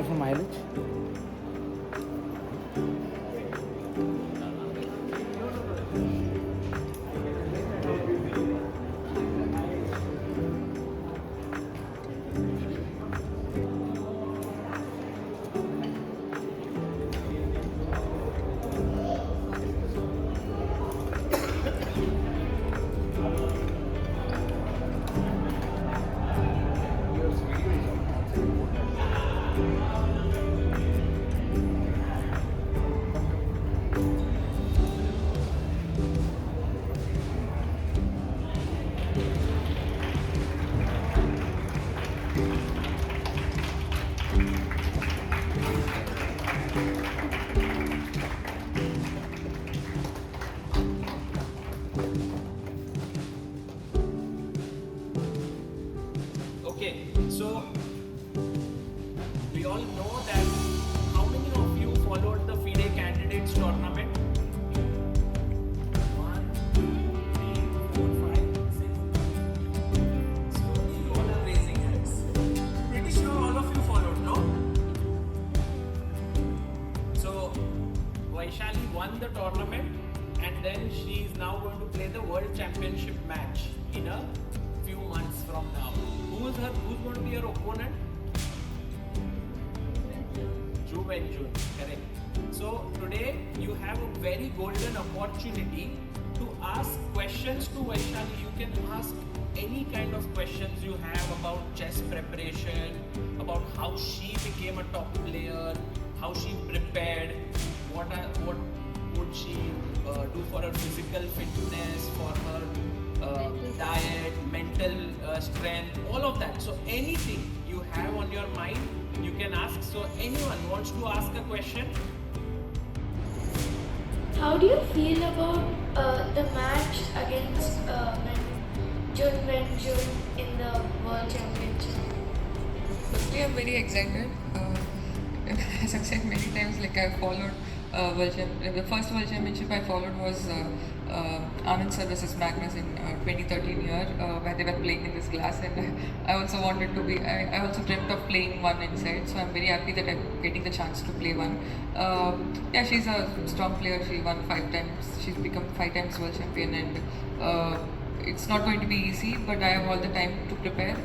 for mileage? Okay, so we all know that how many of you followed the FIDE candidates tournament? 1, 2, 3, 4, 5, 6. Slowly you all are raising hands. Pretty sure all of you followed, no? So Vaishali won the tournament and then she is now going to play the World Championship match in a few months from now. Who's going to be her opponent? June, correct. So today you have a very golden opportunity to ask questions to Vaishali. You can ask any kind of questions you have about chess preparation, about how she became a top player, how she prepared, what would she do for her physical fitness, for her diet, mental strength, all of that. So anything you have on your mind, you can ask. So anyone wants to ask a question? How do you feel about the match against June in the World Championship? Firstly, I'm very excited. As I've said many times, like I followed the first World Championship I followed was Anand Sir versus Magnus in 2013 year, where they were playing in this glass, and I also wanted to be. I also dreamt of playing one inside, so I'm very happy that I'm getting the chance to play one. Yeah, she's a strong player. She won 5 times. She's become 5 times world champion, and it's not going to be easy, but I have all the time to prepare.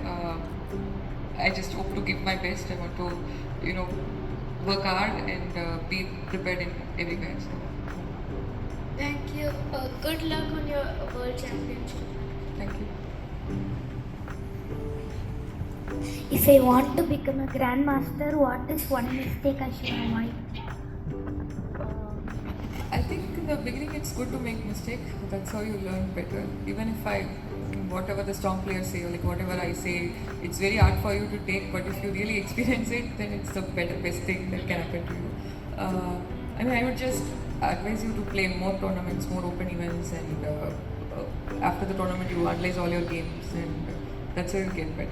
I just hope to give my best. I want to, work hard and be prepared in everywhere. So. Thank you. Good luck on your World Championship. Thank you. If I want to become a grandmaster, what is one mistake I should avoid? I think in the beginning it's good to make mistake. That's how you learn better. Even if whatever the strong players say, or like whatever I say, it's very hard for you to take. But if you really experience it, then it's the best thing that can happen to you. I would just advise you to play more tournaments, more open events, and after the tournament you analyze all your games, and that's how you get better.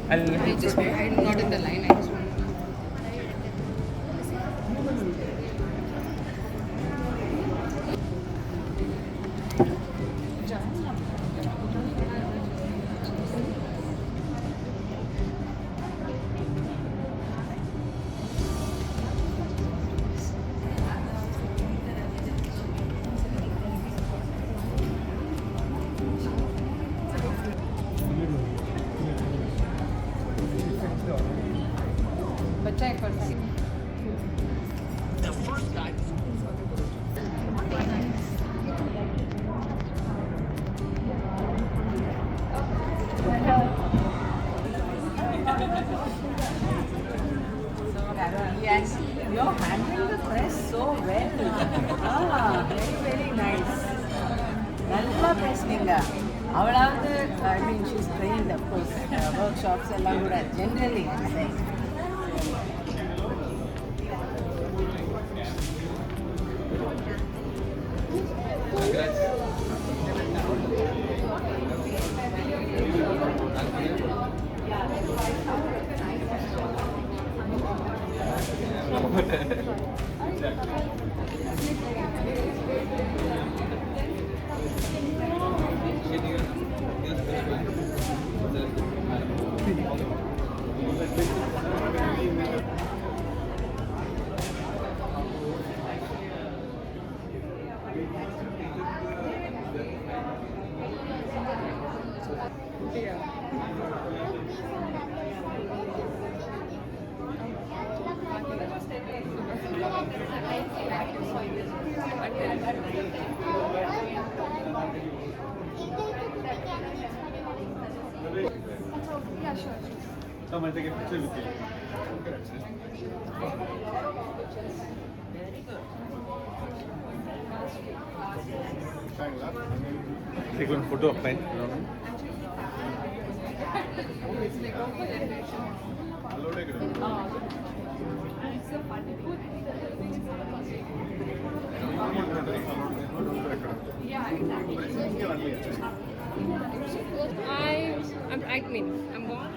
I'm not in the line. I just want The first guy. Yes, You're handling the press so well. Very, very nice. நல்லா பேசுனீங்க. அவளாவது, I mean, she's trained, of course, workshops எல்லாம் கூட generally, I'm saying. Come and take a picture with you. Take one photo of mine. I'm born.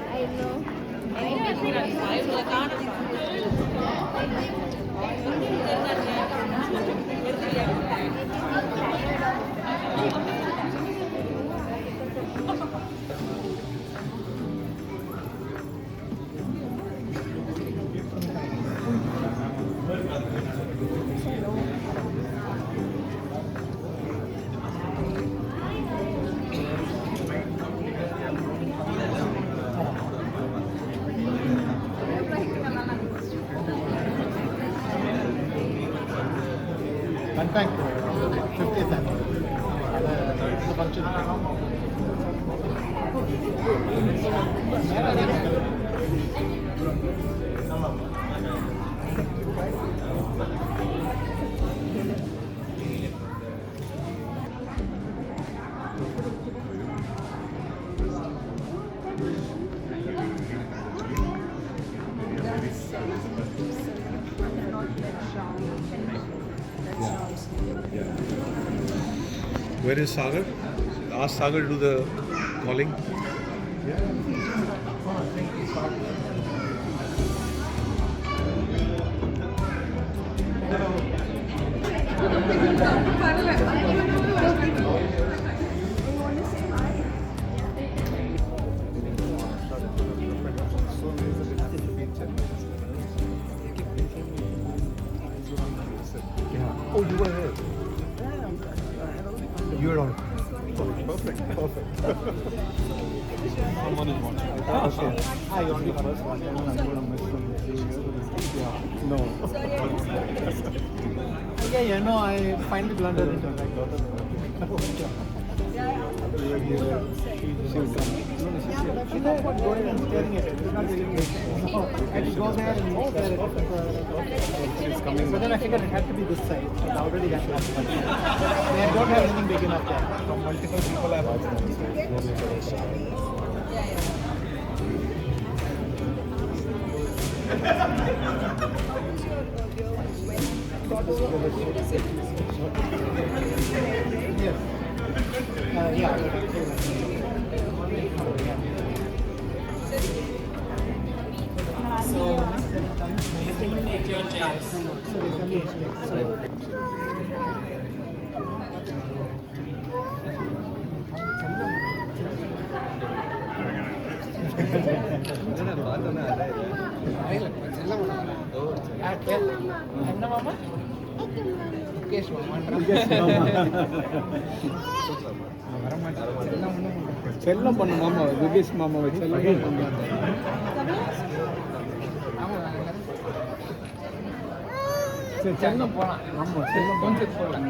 I know. One time, 50th anniversary. It's a function. Where is Sagar? Ask Sagar to do the calling. Oh, you were here. You were on. Perfect. Someone is watching. Okay. I only first one time I'm going to miss some. No. Yeah, you know, I finally blundered into my daughter's birthday. She will come. She's not going and staring at it. She's not really good. I just go there and stare at it. She's coming. But then I figured it had to be this side. But I already got last one. They don't have anything big enough there. From multiple people I've asked. Yes. So, please take your chairs. என்ன மாமா Gukesh மாமா செல்லம் பண்ண மாமா குகேஷ் மாமாவை செல்லம் பண்ணாங்க. சரி செல்லம் போகலாம். ஆமாம் செல்லம் கொஞ்சம் போகலாம்.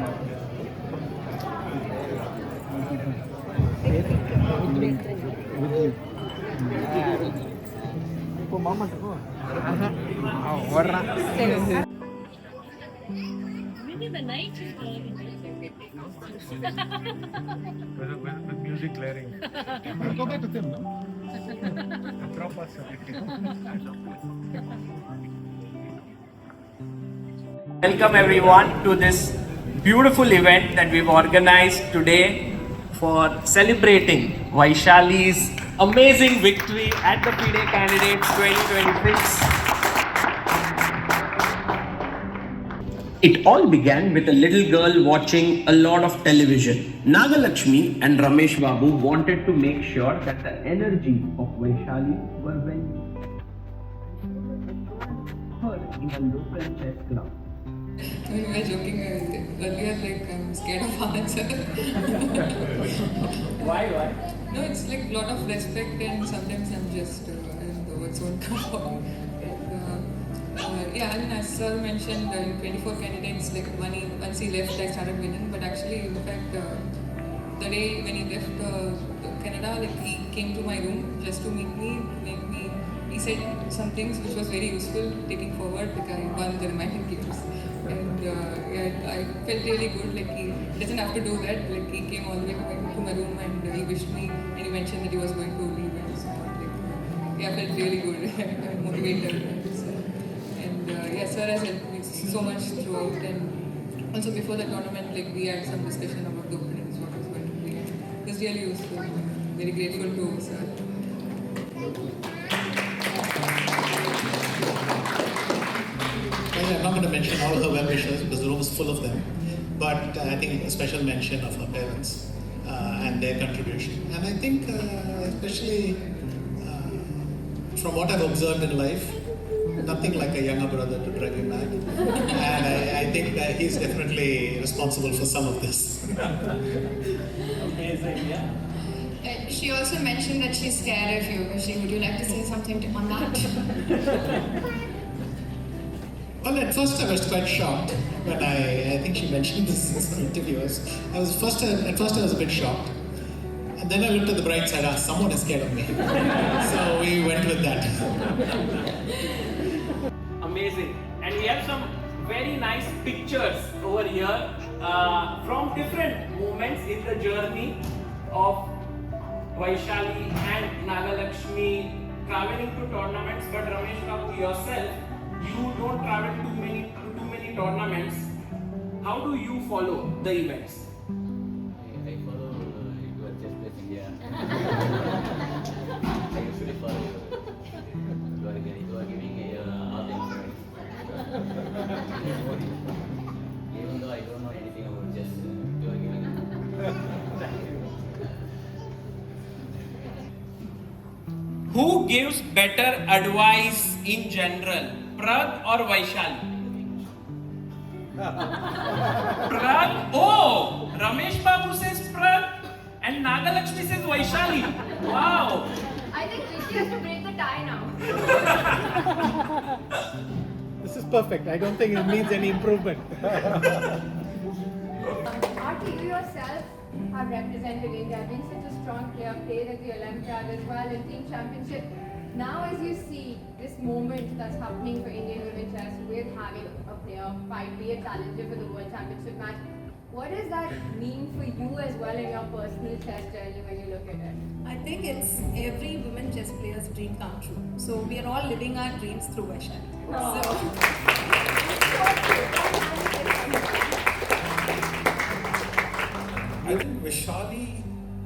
இப்போ மாமா வர்றான். Maybe the night is With music blaring. Go back to them. Drop us. Welcome everyone to this beautiful event that we've organized today for celebrating Vaishali's amazing victory at the FIDE Candidates 2026. It all began with a little girl watching a lot of television. Nagalakshmi and Ramesh Babu wanted to make sure that the energy of Vaishali were well heard in a local chess club. We were joking earlier, like I'm scared of answer. Why? No, it's like a lot of respect, and sometimes I'm just, I don't know what's on top. Yeah, I mean, as sir mentioned, in 24 candidates, like once he left, I started winning. But actually, in fact, the day when he left Canada, like he came to my room just to meet me, he said some things which was very useful taking forward. Like I won the remaining games, and yeah, I felt really good. Like he doesn't have to do that. Like he came all the way to my room and he wished me, and he mentioned that he was going to leave and so on. Like, yeah, I felt really good, motivated. Yes, sir has helped me so much throughout, and also before the tournament, like we had some discussion about the openings, what was going to be. It was really useful. Very grateful to sir. I'm not going to mention all her well-wishers because the room is full of them, but I think a special mention of her parents and their contribution. And I think especially from what I've observed in life, nothing like a younger brother to drive you mad. And I think that he's definitely responsible for some of this. Amazing, yeah. She also mentioned that she's scared of you. Vishy, would you like to say something on that? Well, at first I was quite shocked when I think she mentioned this in some interviews. At first I was a bit shocked. And then I looked at the bright side, someone is scared of me. So we went with that. Amazing. And we have some very nice pictures over here from different moments in the journey of Vaishali and Nagalakshmi traveling to tournaments. But Ramesh Babu, yourself, you don't travel to too many tournaments. How do you follow the events? I follow your ChessBase India. I usually follow you. You are giving all the information. Even though I don't know anything about chess, you are giving. Who gives better advice in general, Prag or Vaishali? Prag? Oh! Ramesh Babu says Prag and Nagalakshmi says Vaishali. Wow! I think Vishy has to break the tie now. This is perfect. I don't think it needs any improvement. Arti, you yourself have represented India, been such a strong player, played at the Olympiad as well in team championship. Now as you see this moment that's happening for Indian women chess with having a player fight, be a challenger for the World Championship match, what does that mean for you as well in your personal chess journey when you look at it? I think it's every women chess player's dream come true. So we are all living our dreams through Vaishali. So I think Vaishali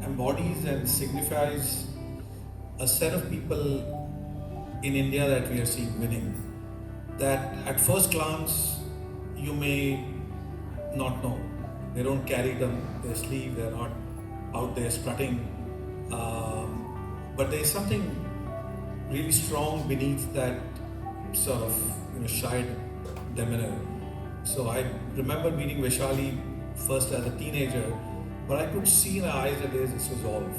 embodies and signifies a set of people in India that we are seeing winning. That at first glance you may not know. They don't carry their sleeve, they're not out there strutting. But there's something really strong beneath that sort of shy demeanor. So I remember meeting Vaishali first as a teenager, but I could see in her eyes that there is this resolve,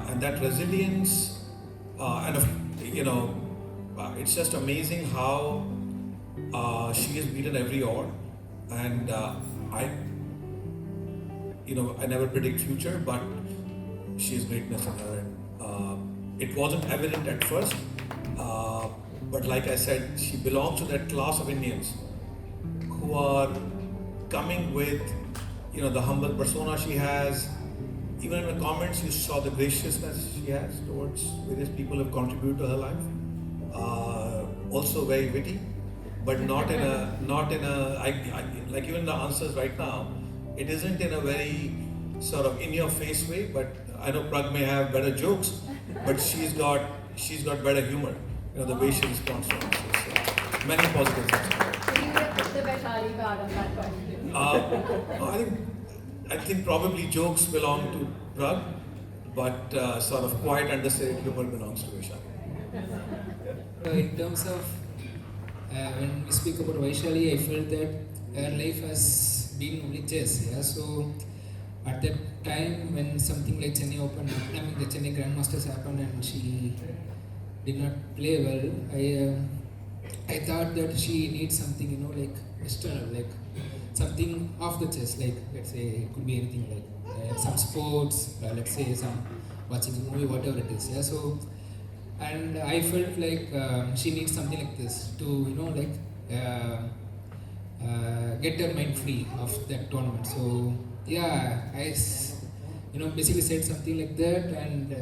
and that resilience, it's just amazing how she has beaten every odd, and I never predict future, but she has greatness in her, and it wasn't evident at first, but like I said, she belongs to that class of Indians who are coming with the humble persona she has. Even in the comments you saw the graciousness she has towards various people who have contributed to her life. Also very witty, but not in a like even the answers right now, it isn't in a very sort of in your face way, but I know Prag may have better jokes, but she's got better humor, the way she responds to answers. So, many positives. Can you get the Vaishali card on that question? I think probably jokes belong to Prag, but sort of quiet understated humor belongs to Vaishali. In terms of when we speak about Vaishali, I felt that her life has been only chess. Yeah, so at that time when something like Chennai opened, the Chennai Grandmasters happened, and she did not play well, I thought that she needs something, like external, like something off the chess, like let's say it could be anything like some sports, let's say some watching a movie, whatever it is. Yeah, so and I felt like she needs something like this to get her mind free of that tournament. So yeah, I basically said something like that, and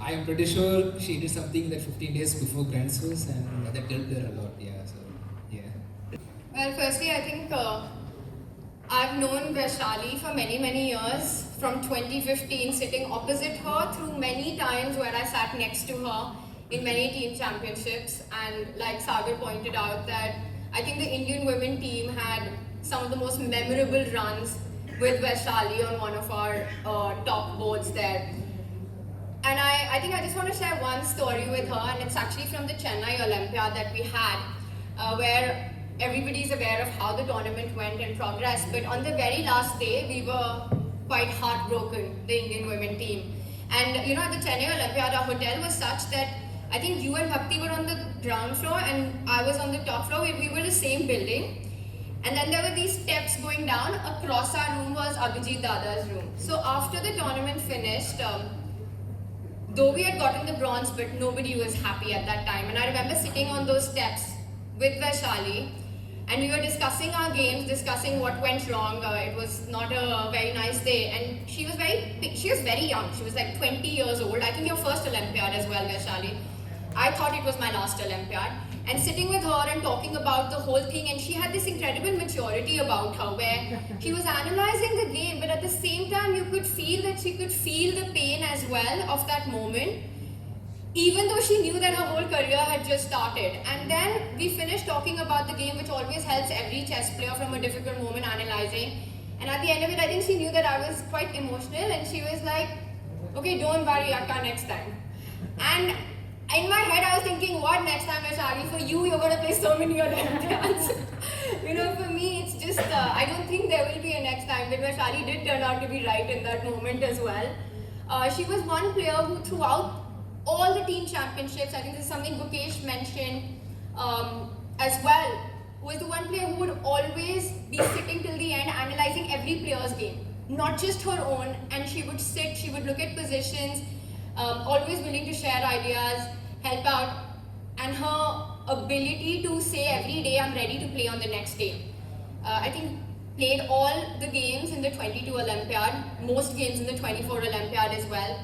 I am pretty sure she did something that 15 days before Grand Swiss, and that helped her a lot. Yeah, so yeah. Well, firstly, I think I've known Vaishali for many years, from 2015, sitting opposite her through many times where I sat next to her in many team championships. And like Sagar pointed out, that I think the Indian women team had some of the most memorable runs with Vaishali on one of our top boards there. And I think I just want to share one story with her, and it's actually from the Chennai Olympiad that we had, where everybody's aware of how the tournament went and progressed. But on the very last day, we were quite heartbroken, the Indian women team. And at the Chennai Olympiad, our hotel was such that I think you and Bhakti were on the ground floor and I was on the top floor. We were the same building. And then there were these steps going down. Across our room was Abhijit Dada's room. So after the tournament finished, though we had gotten the bronze, but nobody was happy at that time. And I remember sitting on those steps with Vaishali, and we were discussing our games, discussing what went wrong. It was not a very nice day, and she was very young. She was like 20 years old. I think your first Olympiad as well, Vaishali. I thought it was my last Olympiad. And sitting with her and talking about the whole thing, and she had this incredible maturity about her, where she was analyzing the game, but at the same time you could feel that she could feel the pain as well of that moment, even though she knew that her whole career had just started. And then we finished talking about the game, which always helps every chess player from a difficult moment analyzing. And at the end of it, I think she knew that I was quite emotional, and she was like, okay, don't worry, Akka, next time. And in my head, I was thinking, what next time, Vaishali? For you, you're going to play so many Olympiads. For me, it's just, I don't think there will be a next time. But Vaishali did turn out to be right in that moment as well. She was one player who, throughout all the team championships, I think this is something Gukesh mentioned as well, was the one player who would always be sitting till the end, analyzing every player's game, not just her own. And she would sit, she would look at positions, always willing to share ideas, help out, and her ability to say every day, I'm ready to play on the next game. I think played all the games in the 22 Olympiad, most games in the 24 Olympiad as well.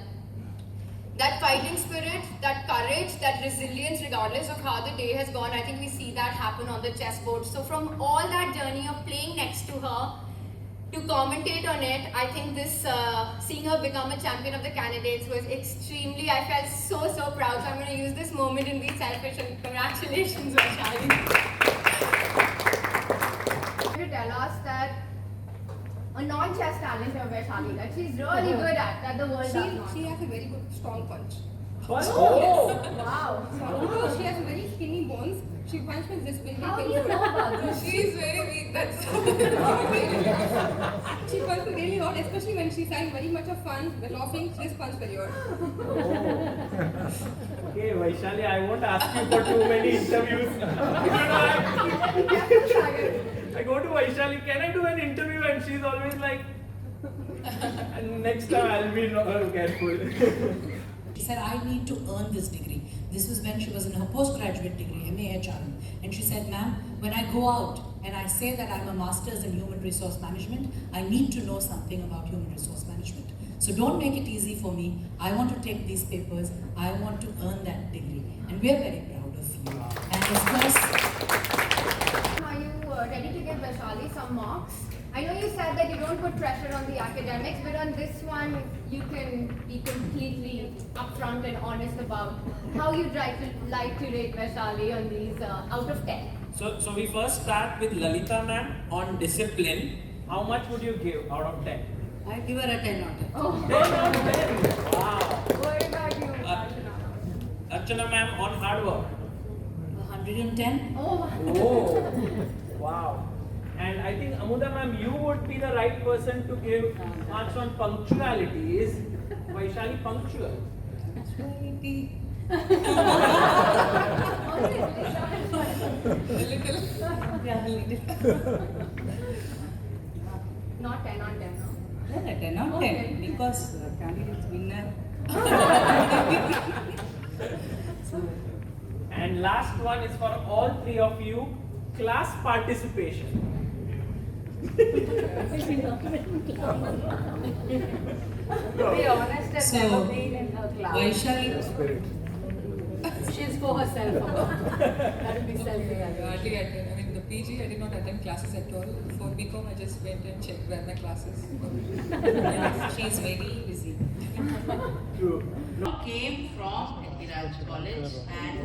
That fighting spirit, that courage, that resilience, regardless of how the day has gone, I think we see that happen on the chessboard. So from all that journey of playing next to her, to commentate on it, I think this, seeing her become a champion of the candidates was extremely, I felt so proud. So I'm going to use this moment and be selfish, and congratulations, Vaishali. To tell us that a non-chess talent of Vaishali, that she's really good at, that the world does not. She has a very good strong punch. Oh! Wow. Although she has very skinny bones, she punched with this big. How do you know about this? She is very weak. That's she punched really hard, especially when she's having very much of fun, laughing. She just punched very hard. Okay, Vaishali, I won't ask you for too many interviews. I go to Vaishali, can I do an interview? And she's always like, and next time I'll be careful. She said, I need to earn this degree. This was when she was in her postgraduate degree, MA HR. And she said, ma'am, when I go out and I say that I'm a master's in human resource management, I need to know something about human resource management. So don't make it easy for me. I want to take these papers. I want to earn that degree. And we're very proud of you. And of course... Are you ready to give Vaishali some marks? I know you said that you don't put pressure on the academics, but on this one, you can be completely upfront and honest about how you'd like to rate Vaishali on these out of 10. So we first start with Lalita ma'am on discipline. How much would you give out of 10? I give her a 10 out of 10. Oh. 10 out of 10. Wow. What about you, Archana ma'am on hard work. 110. Oh. Oh. Wow. And I think Amuda ma'am, you would be the right person to give marks on punctuality. Is Vaishali punctual? Punctuality. A little. Yeah, a little. Not 10 on 10, no? Yeah, 10 on 10 because candidates winner. And last one is for all three of you, class participation. To be honest, I've never been in her class. Vaishali. She's for herself. That would be self-evaluation. Hardly attend. I mean, the PG, I did not attend classes at all. For BCom, I just went and checked where my classes were. She's very busy. True. Came from Hiraj College and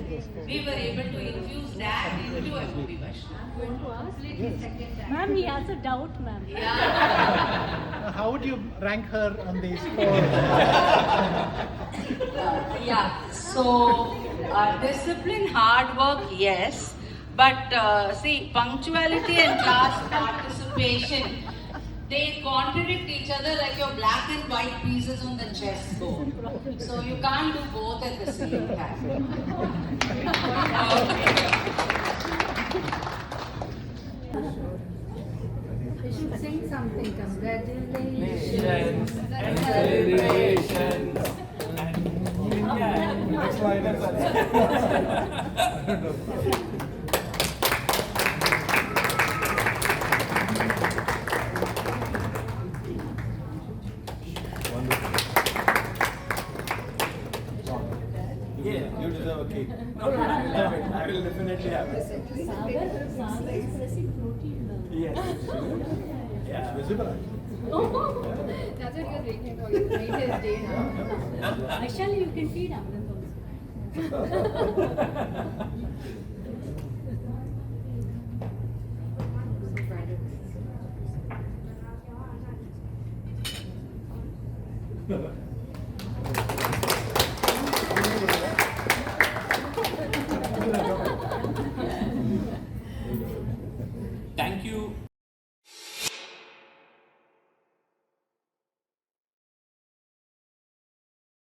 we were able to infuse that into MOB Vaishali. Ma'am, he has a doubt, ma'am. Yeah. How would you rank her on these 4? Yeah, so discipline, hard work, yes. But see, punctuality and class participation, they contradict each other like your black and white pieces on the chessboard. So you can't do both at the same time. You should sing something. Congratulations. And celebrations. Next Yeah. You deserve a cake. No, I will have it. I will definitely have it. Sagar is pressing protein now. Yes. Yeah. Visible. That's what he was waiting for. You made his day now. Vaishali, you can feed Amrit also. So proud of you.